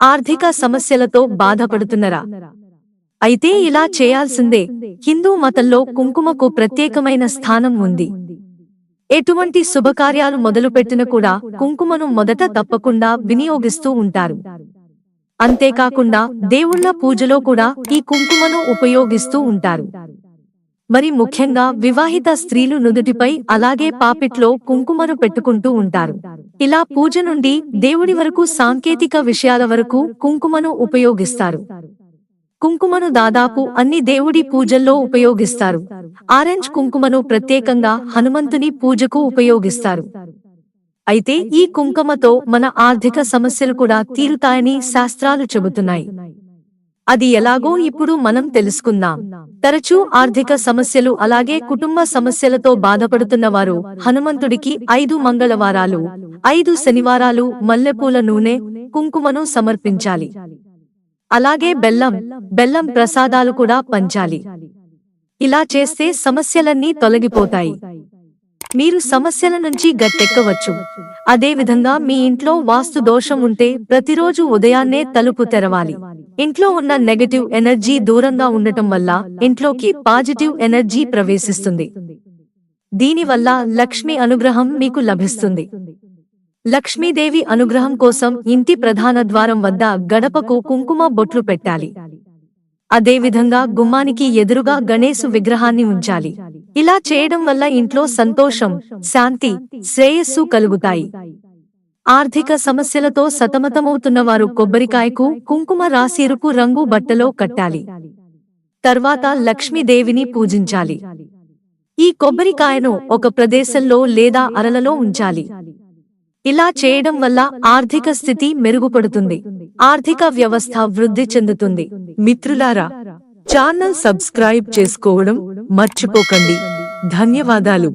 ఆర్థిక సమస్యలతో బాధపడుతున్నరా? అయితే ఇలా చేయాల్సిందే. హిందూ మతంలో కుంకుమకు ప్రత్యేకమైన స్థానం ఉంది. ఎటువంటి శుభకార్యాలు మొదలుపెట్టిన కూడా కుంకుమను మొదట తప్పకుండా వినియోగిస్తూ ఉంటారు. అంతేకాకుండా దేవుళ్ళ పూజలో కూడా ఈ కుంకుమను ఉపయోగిస్తూ ఉంటారు. మరి ముఖ్యంగా వివాహిత స్త్రీలు నుదుటిపై అలాగే పాపిట్లో కుంకుమను పెట్టుకుంటూ ఉంటారు. ఇలా పూజ నుండి దేవుడి వరకు సాంకేతిక విషయాల వరకు కుంకుమను ఉపయోగిస్తారు. కుంకుమను దాదాపు అన్ని దేవుడి పూజల్లో ఉపయోగిస్తారు. ఆరెంజ్ కుంకుమను ప్రత్యేకంగా హనుమంతుని పూజకు ఉపయోగిస్తారు. అయితే ఈ కుంకుమతో మన ఆర్థిక సమస్యలు కూడా తీరుతాయని శాస్త్రాలు చెబుతున్నాయి. అది ఎలాగో ఇప్పుడు మనం తెలుసుకుందాం. తరచూ ఆర్థిక సమస్యలు అలాగే కుటుంబ సమస్యలతో బాధపడుతున్న వారు హనుమంతుడికి 5 మంగళవారాలు 5 శనివారాలు మల్లెపూల నూనె కుంకుమను సమర్పించాలి. అలాగే బెల్లం ప్రసాదాలు కూడా పంచాలి. ఇలా చేస్తే సమస్యలన్నీ తొలగిపోతాయి. మీరు సమస్యల నుంచి గట్టెక్కవచ్చు. అదేవిధంగా మీ ఇంట్లో వాస్తు దోషం ఉంటే ప్రతిరోజు ఉదయాన్నే తలుపు తెరవాలి. ఇంట్లో ఉన్న నెగటివ్ ఎనర్జీ దూరంగా ఉండటం వల్ల ఇంట్లోకి పాజిటివ్ ఎనర్జీ ప్రవేశిస్తుంది. దీనివల్ల లక్ష్మి అనుగ్రహం మీకు లభిస్తుంది. లక్ష్మీదేవి అనుగ్రహం కోసం ఇంటి ప్రధాన ద్వారం వద్ద గడపకు కుంకుమ బొట్లు పెట్టాలి. అదేవిధంగా గుమ్మానికి ఎదురుగా గణేశు విగ్రహాన్ని ఉంచాలి. ఇలా చేయడం వల్ల ఇంట్లో సంతోషం, శాంతి, శ్రేయస్సు కలుగుతాయి. ఆర్థిక సమస్యలతో సతమతమవుతున్నవారు కొబ్బరికాయకు కుంకుమ రాసి ఎరుపు రంగు బట్టలో కట్టాలి. తర్వాత లక్ష్మీదేవిని పూజించాలి. ఈ కొబ్బరికాయను ఒక ప్రదేశంలో లేదా అరలలో ఉంచాలి. ఇలా చేయడం వల్ల ఆర్థిక స్థితి మెరుగుపడుతుంది. ఆర్థిక వ్యవస్థ వృద్ధి చెందుతుంది. మిత్రులారా, ఛానల్ సబ్స్క్రైబ్ చేసుకోవడం మర్చిపోకండి. ధన్యవాదాలు.